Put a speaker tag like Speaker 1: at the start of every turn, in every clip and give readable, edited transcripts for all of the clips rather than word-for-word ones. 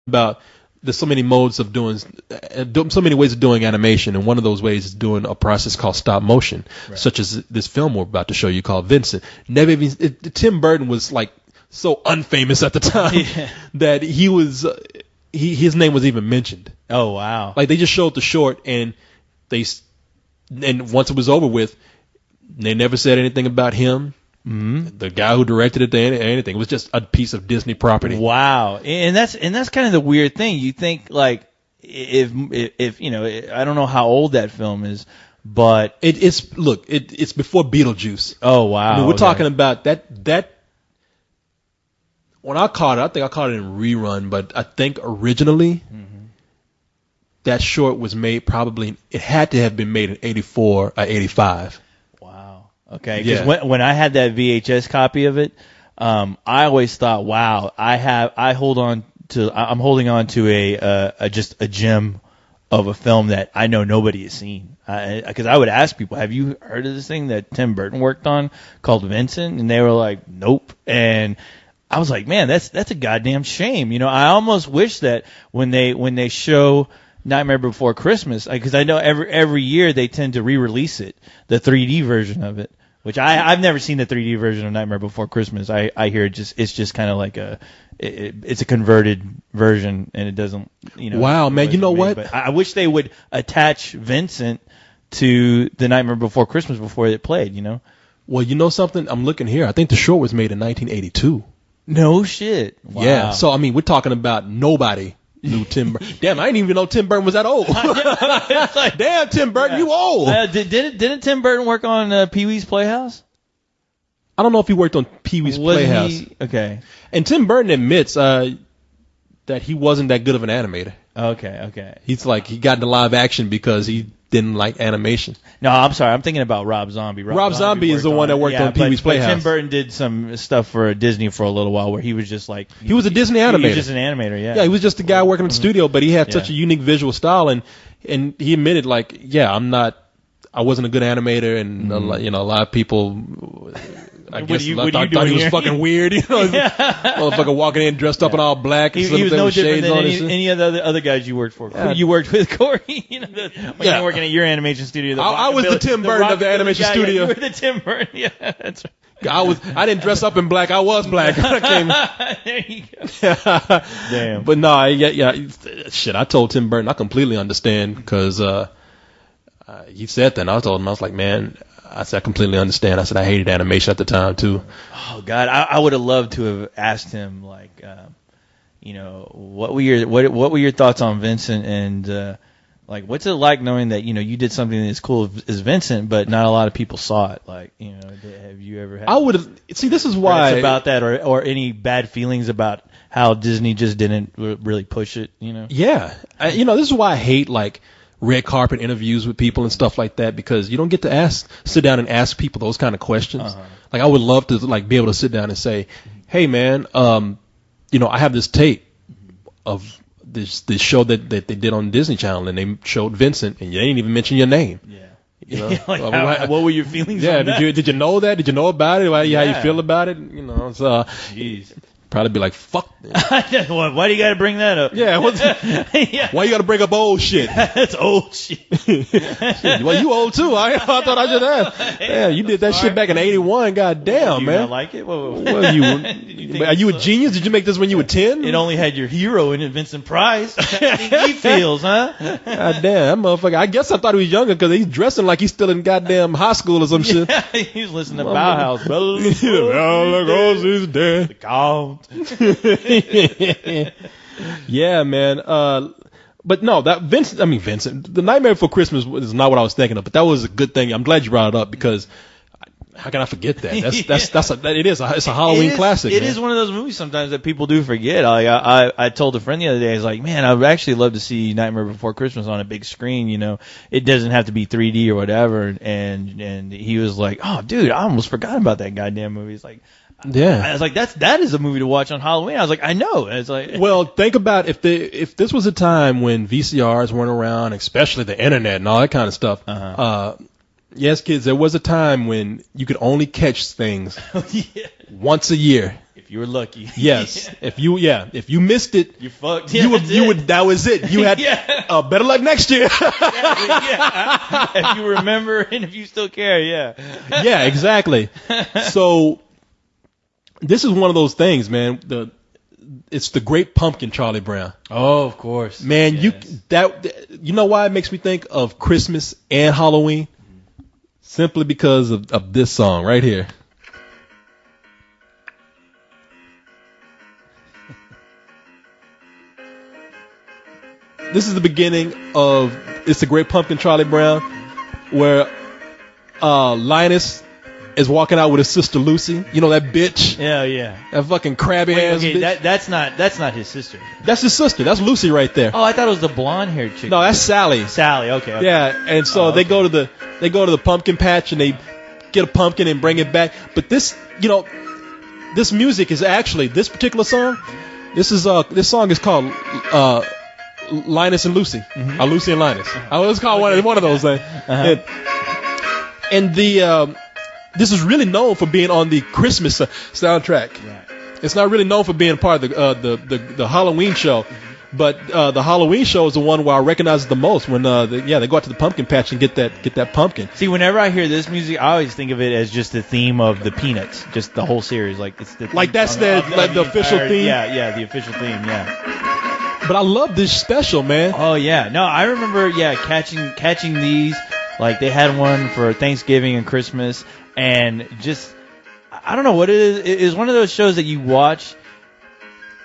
Speaker 1: about there's so many modes of doing, so many ways of doing animation, and one of those ways is doing a process called stop motion, such as this film we're about to show you called Vincent. Never even Tim Burton was like so unfamous at the time that he was his name was even mentioned.
Speaker 2: Oh wow!
Speaker 1: Like they just showed the short, and once it was over with, they never said anything about him. Mm-hmm. The guy who directed it, anything. It was just a piece of Disney property.
Speaker 2: Wow, and that's kind of the weird thing. You think like if you know, I don't know how old that film is, but
Speaker 1: it's before Beetlejuice.
Speaker 2: Oh wow!
Speaker 1: I mean, we're talking about that. When I caught it, I think I caught it in rerun, but I think originally that short was made it had to have been made in 84 or 85.
Speaker 2: Okay, because when I had that VHS copy of it, I always thought, wow, I'm holding on to just a gem of a film that I know nobody has seen. Because I would ask people, have you heard of this thing that Tim Burton worked on called Vincent? And they were like, nope. And I was like, man, that's a goddamn shame. You know, I almost wish that when they show Nightmare Before Christmas, because I know every year they tend to re-release it, the 3D version of it, which I've never seen the 3D version of Nightmare Before Christmas. I hear it's just kind of like it's a converted version, and it doesn't, you know.
Speaker 1: Wow, man, you know what?
Speaker 2: But I wish they would attach Vincent to the Nightmare Before Christmas before it played, you know.
Speaker 1: Well, you know something? I'm looking here. I think the short was made in 1982.
Speaker 2: No shit. Wow.
Speaker 1: Yeah, so I mean, we're talking about nobody knew Tim Burton. Damn, I didn't even know Tim Burton was that old. Like, damn, Tim Burton, you old.
Speaker 2: Didn't Tim Burton work on Pee-wee's Playhouse?
Speaker 1: I don't know if he worked on Pee-wee's Playhouse.
Speaker 2: Okay.
Speaker 1: And Tim Burton admits that he wasn't that good of an animator.
Speaker 2: Okay.
Speaker 1: He's like, he got into live action because he didn't like animation.
Speaker 2: No, I'm sorry. I'm thinking about Rob Zombie.
Speaker 1: Rob Zombie is the one that worked on Pee-wee's Playhouse.
Speaker 2: But Tim Burton did some stuff for Disney for a little while where he was just like...
Speaker 1: He was a Disney animator.
Speaker 2: He was just an animator, yeah.
Speaker 1: Yeah, he was just a guy working in the studio, but he had such a unique visual style, and he admitted, like, I wasn't a good animator, and a lot of people... I guess thought he was fucking weird, you know. Motherfucker walking in dressed up in all black.
Speaker 2: He was no different than any of the other guys you worked for. Yeah. You worked with Corey, you know, when you were working at your animation studio.
Speaker 1: I was the Tim Burton of the animation studio.
Speaker 2: You were the Tim Burton, yeah, that's
Speaker 1: right. I didn't dress up in black. I was black when I came.
Speaker 2: There you go. Damn.
Speaker 1: But no, shit. I told Tim Burton I completely understand because he said that, and I told him, I was like, man. I said, I completely understand. I said, I hated animation at the time, too.
Speaker 2: Oh, God. I would have loved to have asked him, like, you know, what were your thoughts on Vincent? And, like, what's it like knowing that, you know, you did something as cool as Vincent, but not a lot of people saw it? Like, you know, have you ever had...
Speaker 1: I would have... See, this is why...
Speaker 2: about that or any bad feelings about how Disney just didn't really push it, you know?
Speaker 1: Yeah. This is why I hate, like... red carpet interviews with people and stuff like that, because you don't get to sit down and ask people those kind of questions. Like, I would love to like be able to sit down and say, hey man, I have this tape of this show that they did on Disney Channel, and they showed Vincent, and you didn't even mention your name.
Speaker 2: Yeah.
Speaker 1: You know?
Speaker 2: Like what were your feelings?
Speaker 1: Yeah,
Speaker 2: on that?
Speaker 1: Did you know that? Did you know about it? How you feel about it? You know, so
Speaker 2: jeez.
Speaker 1: Probably be like, fuck.
Speaker 2: Why do you got to bring that up?
Speaker 1: Yeah. Why you got to bring up old shit?
Speaker 2: That's old shit.
Speaker 1: Well, you old too. I thought I should ask. Yeah, you did that shit back in 81. God damn, man.
Speaker 2: Not like it?
Speaker 1: Are you a genius? Did you make this when you were 10?
Speaker 2: It only had your hero in it, Vincent Price. He feels, huh?
Speaker 1: God damn, that motherfucker. I guess I thought he was younger because he's dressing like he's still in goddamn high school or some shit.
Speaker 2: He's listening to Bauhaus.
Speaker 1: Roses dead.
Speaker 2: The count.
Speaker 1: Yeah, man. But no, Vincent. The Nightmare Before Christmas is not what I was thinking of, but that was a good thing. I'm glad you brought it up because how can I forget that? It's a Halloween classic.
Speaker 2: It is one of those movies sometimes that people do forget. I told a friend the other day, I was like, man, I would actually love to see Nightmare Before Christmas on a big screen. You know, it doesn't have to be 3D or whatever. And he was like, oh, dude, I almost forgot about that goddamn movie. It's like.
Speaker 1: Yeah,
Speaker 2: I was like, that is a movie to watch on Halloween. I was like, I know. It's like,
Speaker 1: well, think about if this was a time when VCRs weren't around, especially the internet and all that kind of stuff. Yes, kids, there was a time when you could only catch things once a year.
Speaker 2: if you were lucky.
Speaker 1: Yes. If you missed it,
Speaker 2: you fucked.
Speaker 1: That was it. You had better luck next year.
Speaker 2: If you remember and if you still care,
Speaker 1: Yeah, exactly. So this is one of those things, man. It's the Great Pumpkin, Charlie Brown.
Speaker 2: Oh, of course.
Speaker 1: Man, you know why it makes me think of Christmas and Halloween? Simply because of this song right here. This is the beginning of It's the Great Pumpkin, Charlie Brown, where Linus is walking out with his sister Lucy. You know that bitch?
Speaker 2: Yeah.
Speaker 1: That fucking crabby ass bitch.
Speaker 2: That's not his sister.
Speaker 1: That's his sister. That's Lucy right there.
Speaker 2: Oh, I thought it was the blonde-haired chick.
Speaker 1: No, that's Sally.
Speaker 2: Sally, okay.
Speaker 1: Yeah, and so they go to the pumpkin patch and they get a pumpkin and bring it back. But this music is actually this particular song. This song is called Linus and Lucy. Mm-hmm. Lucy and Linus. I was called one of those things. Uh-huh. And this is really known for being on the Christmas soundtrack. Right. It's not really known for being part of the Halloween show. Mm-hmm. But the Halloween show is the one where I recognize it the most when they go out to the pumpkin patch and get that pumpkin.
Speaker 2: See, whenever I hear this music, I always think of it as just the theme of the Peanuts, just the whole series. Like it's the
Speaker 1: that's the official theme.
Speaker 2: Yeah, the official theme. Yeah.
Speaker 1: But I love this special, man.
Speaker 2: Oh yeah, no, I remember catching these. Like they had one for Thanksgiving and Christmas, and just I don't know what it is. It is one of those shows that you watch.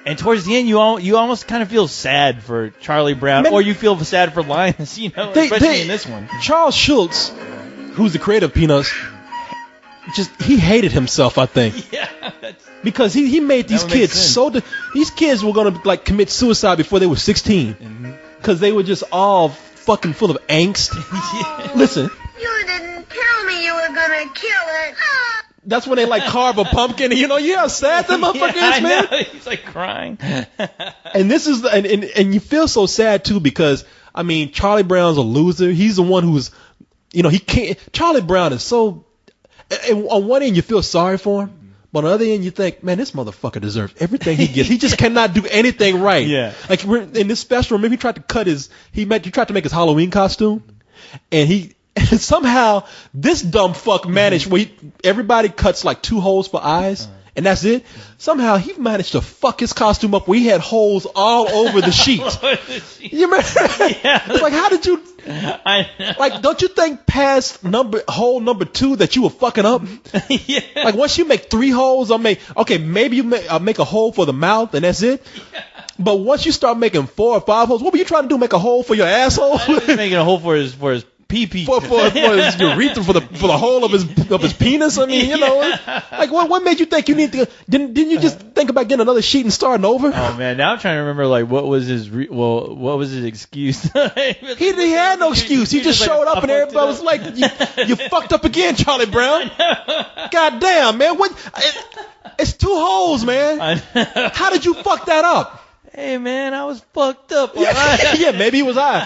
Speaker 2: And towards the end, you almost kind of feel sad for Charlie Brown, or you feel sad for Linus, especially in this one.
Speaker 1: Charles Schultz, who's the creator of Peanuts, he hated himself, I think.
Speaker 2: Yeah.
Speaker 1: Because he made these kids these kids were going to commit suicide before they were 16. Because they were just all fucking full of angst. Yeah. Listen.
Speaker 3: You didn't tell me you were going to kill it.
Speaker 1: That's when they carve a pumpkin, and you how sad that motherfucker is, man.
Speaker 2: Know. He's crying.
Speaker 1: And this is and you feel so sad too because I mean Charlie Brown's a loser. He's the one who's he can't. Charlie Brown is so. And on one end you feel sorry for him, but on the other end you think, man, this motherfucker deserves everything he gets. He just cannot do anything right.
Speaker 2: Yeah.
Speaker 1: Like in this special, remember he tried to cut he tried to make his Halloween costume, and somehow this dumb fuck managed where everybody cuts 2 holes for eyes and that's it. Somehow he managed to fuck his costume up where he had holes all over the sheet. You remember?
Speaker 2: Yeah.
Speaker 1: It's how did you?
Speaker 2: I know.
Speaker 1: Don't you think past hole number 2 that you were fucking up?
Speaker 2: Yeah.
Speaker 1: Once you make 3 holes, maybe you make a hole for the mouth and that's it. Yeah. But once you start making 4 or 5 holes, what were you trying to do? Make a hole for your asshole?
Speaker 2: I was making a hole for his pee-pee.
Speaker 1: For his urethra, for the hole of his penis. I mean, what made you think you need to? Didn't you just think about getting another sheet and starting over?
Speaker 2: Oh man, now I'm trying to remember what was his excuse?
Speaker 1: he had no excuse. He just showed up and everybody was like, "You fucked up again, Charlie Brown." God damn, man, it's 2 holes, man. How did you fuck that up?
Speaker 2: Hey man, I was fucked up.
Speaker 1: Yeah, maybe it was I.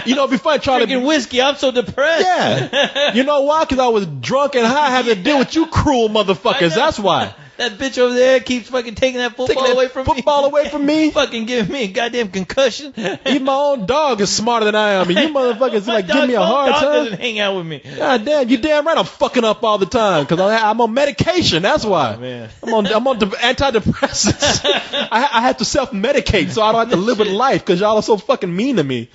Speaker 1: It'd be fun, Charlie.
Speaker 2: Drinking whiskey, I'm so depressed.
Speaker 1: Yeah. You know why? Because I was drunk and high, having to deal with you cruel motherfuckers. That's why.
Speaker 2: That bitch over there keeps fucking taking that football away from me. Fucking giving me a goddamn concussion.
Speaker 1: Even my own dog is smarter than I am. And you motherfuckers give me a hard time.
Speaker 2: My dog doesn't hang out with me.
Speaker 1: God damn, you damn right I'm fucking up all the time because I'm on medication. That's why.
Speaker 2: Oh, man.
Speaker 1: I'm on antidepressants. I have to self-medicate so I don't have to live with life because y'all are so fucking mean to me.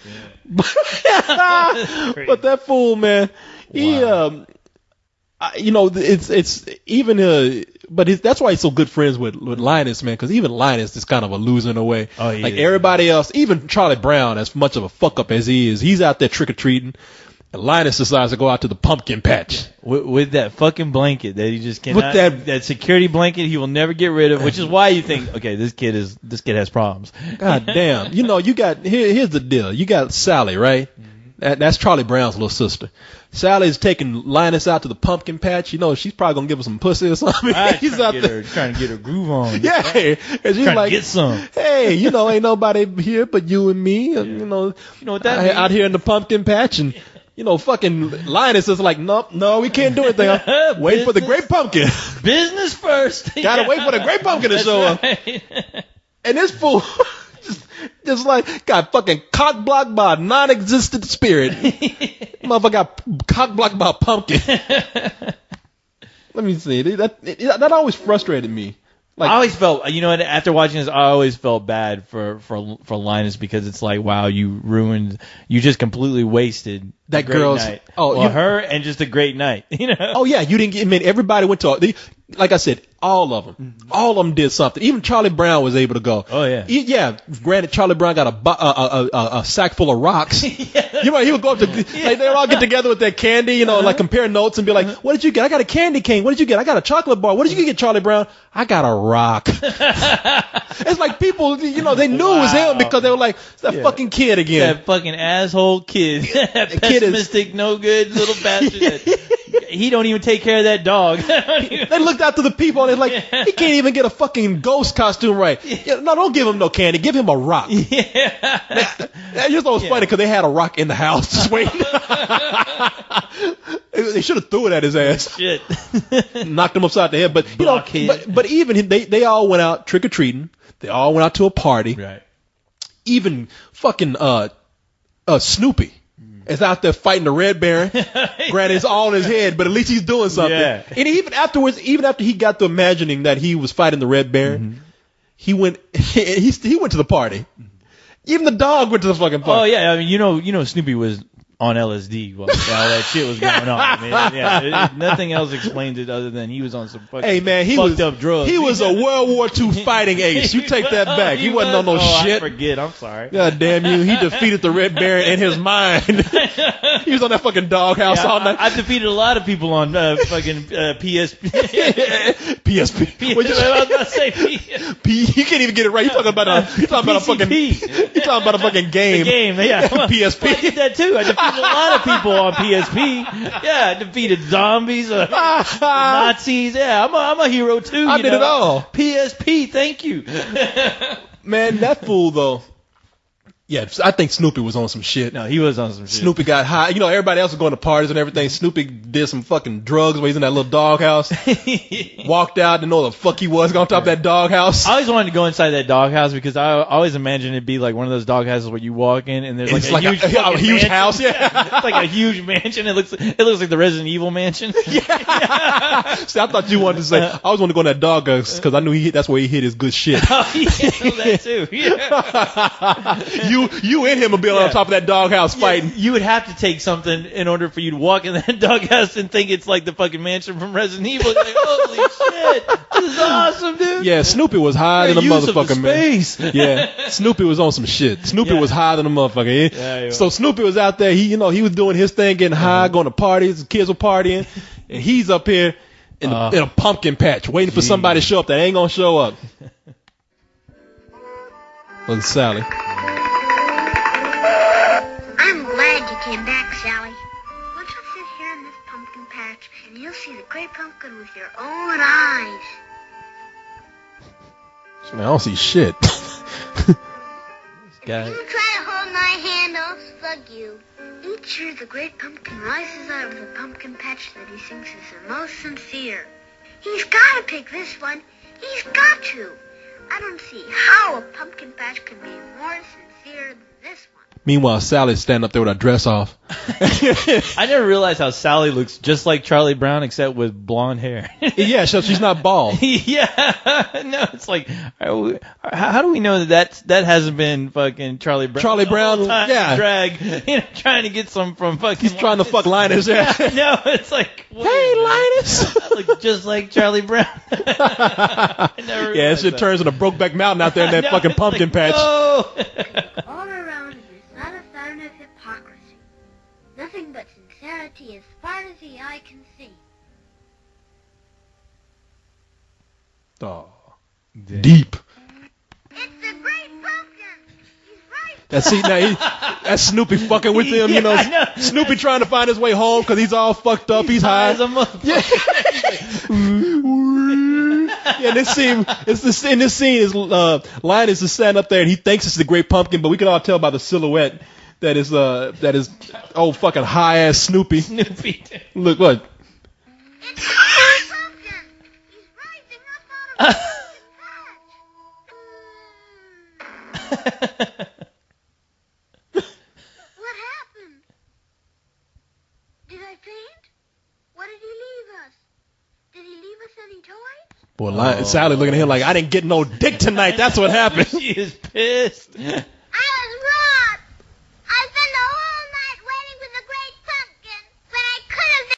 Speaker 1: Yeah. But that fool, man,
Speaker 2: wow.
Speaker 1: it's even but that's why he's so good friends with Linus, man, because even Linus is kind of a loser in a way.
Speaker 2: Oh, yeah.
Speaker 1: Everybody else, even Charlie Brown, as much of a fuck up as he is, he's out there trick or treating. And Linus decides to go out to the pumpkin patch
Speaker 2: with that fucking blanket that he just cannot. With that security blanket, he will never get rid of. Which is why you think, okay, this kid has problems.
Speaker 1: God damn, you got here's the deal. You got Sally, right? Mm-hmm. That's Charlie Brown's little sister. Sally's taking Linus out to the pumpkin patch. She's probably gonna give him some pussy or something.
Speaker 2: He's out there trying to get her groove on.
Speaker 1: Yeah, and she's
Speaker 2: trying to get some.
Speaker 1: Hey, ain't nobody here but you and me. You know
Speaker 2: what that means?
Speaker 1: Out here in the pumpkin patch, and fucking Linus is like, nope, no, we can't do anything. Wait for the great pumpkin.
Speaker 2: Business first.
Speaker 1: Gotta wait for the great pumpkin to show up. And this fool just like got fucking cock blocked by a non-existent spirit. Motherfucker got cock blocked by a pumpkin. Let me see. That always frustrated me. Like,
Speaker 2: I always felt, after watching this, I always felt bad for Linus because it's like, wow, you just completely wasted
Speaker 1: that girl's
Speaker 2: night. Her and just a great night,
Speaker 1: Oh yeah, you didn't get. I mean, everybody went to. Like I said, all of them did something. Even Charlie Brown was able to go.
Speaker 2: Oh yeah.
Speaker 1: Yeah. Granted, Charlie Brown got a sack full of rocks. He would go up to like they'd all get together with their candy, like compare notes and be like, "What did you get? I got a candy cane. What did you get? I got a chocolate bar. What did you get, Charlie Brown? I got a rock." It's like people, they knew it was him because they were like, "It's that fucking kid again."
Speaker 2: That fucking asshole kid. That pessimistic, no good little bastard. He don't even take care of that dog.
Speaker 1: They looked out to the people and they're like, he can't even get a fucking ghost costume right. Yeah, no, don't give him no candy. Give him a rock. Yeah. That just was funny because they had a rock in the house just waiting. They should have threw it at his ass.
Speaker 2: Shit.
Speaker 1: Knocked him upside the head. But but even they all went out trick or treating. They all went out to a party.
Speaker 2: Right.
Speaker 1: Even fucking Snoopy is out there fighting the Red Baron. Granted, it's all in his head, but at least he's doing something.
Speaker 2: Yeah.
Speaker 1: And even afterwards, even after he got to imagining that he was fighting the Red Baron, he went to the party. Even the dog went to the fucking party.
Speaker 2: Oh yeah, I mean, Snoopy was on LSD while all that shit was going on. I mean, yeah, nothing else explains it other than he was on some fucking fucked up drugs.
Speaker 1: He was a World War II fighting ace. You take that back. He wasn't on no shit.
Speaker 2: I forget. I'm sorry.
Speaker 1: God damn you. He defeated the Red Baron in his mind. He was on that fucking doghouse all night.
Speaker 2: I defeated a lot of people on fucking PSP.
Speaker 1: PSP.
Speaker 2: What I was about to say PSP.
Speaker 1: You can't even get it right. You're talking about a fucking game.
Speaker 2: The game, yeah.
Speaker 1: PSP.
Speaker 2: I did that too. I defeated a lot of people on PSP. Yeah, I defeated zombies, Nazis. Yeah, I'm a hero too.
Speaker 1: I did it all.
Speaker 2: PSP, thank you.
Speaker 1: Man, that fool though. Yeah, I think Snoopy was on some shit.
Speaker 2: No, he was on some shit.
Speaker 1: Snoopy got high. Everybody else was going to parties and everything. Snoopy did some fucking drugs while he's in that little doghouse. Walked out, didn't know the fuck he was on top of that doghouse.
Speaker 2: I always wanted to go inside that doghouse because I always imagined it'd be like one of those doghouses where you walk in and there's like a huge house. Yeah. It's like a huge mansion. It looks like the Resident Evil mansion.
Speaker 1: Yeah. See, I thought you wanted to say I always wanted to go in that doghouse because I knew that's where he hid his good shit.
Speaker 2: Oh, yeah, I know that too. Yeah.
Speaker 1: You and him will be on top of that doghouse fighting.
Speaker 2: You would have to take something in order for you to walk in that doghouse and think it's like the fucking mansion from Resident Evil. It's like, holy shit, this is awesome, dude.
Speaker 1: Yeah, Snoopy was higher than a motherfucker, man. Yeah, Snoopy was on some shit. Snoopy was higher than a motherfucker.
Speaker 2: Yeah,
Speaker 1: so Snoopy was out there. He was doing his thing, getting high, going to parties. The kids were partying, and he's up here in a pumpkin patch, waiting for somebody to show up that ain't gonna show up. Look at Sally.
Speaker 3: I'm glad you came back, Sally. Let's just sit here in this pumpkin patch, and you'll see the great pumpkin with your own eyes.
Speaker 1: I don't see shit.
Speaker 3: If you try to hold my hand, I'll slug you. Each year, the great pumpkin rises out of the pumpkin patch that he thinks is the most sincere. He's got to pick this one. He's got to. I don't see how a pumpkin patch could be more sincere than this one.
Speaker 1: Meanwhile, Sally's standing up there with her dress off.
Speaker 2: I never realized how Sally looks just like Charlie Brown except with blonde hair.
Speaker 1: Yeah, so she's not bald.
Speaker 2: Yeah. No, it's like, how do we know that hasn't been fucking Charlie Brown?
Speaker 1: Charlie Brown, yeah.
Speaker 2: Drag, trying to get some from fucking
Speaker 1: He's trying to fuck Linus, yeah.
Speaker 2: No, it's like,
Speaker 1: hey, Linus.
Speaker 2: I look just like Charlie Brown.
Speaker 1: That shit turns into Brokeback Mountain out there in that fucking pumpkin patch.
Speaker 3: All around it is not a sign of hypocrisy. Nothing but sincerity as far as the eye can see.
Speaker 1: Oh, deep.
Speaker 3: It's the great pumpkin. He's right.
Speaker 1: That's Snoopy fucking with him,
Speaker 2: I know.
Speaker 1: Snoopy trying to find his way home because he's all fucked up. He's high.
Speaker 2: As a
Speaker 1: Yeah, in this scene is Linus is standing up there and he thinks it's the great pumpkin, but we can all tell by the silhouette that is old fucking high ass Snoopy.
Speaker 2: Snoopy.
Speaker 1: Look what.
Speaker 3: It's the pumpkin. He's rising up out of the patch. What happened? Did I faint? What did he leave us? Did he leave us any toys?
Speaker 1: Boy, Sally looking at him like, I didn't get no dick tonight. That's what happened.
Speaker 2: She is pissed.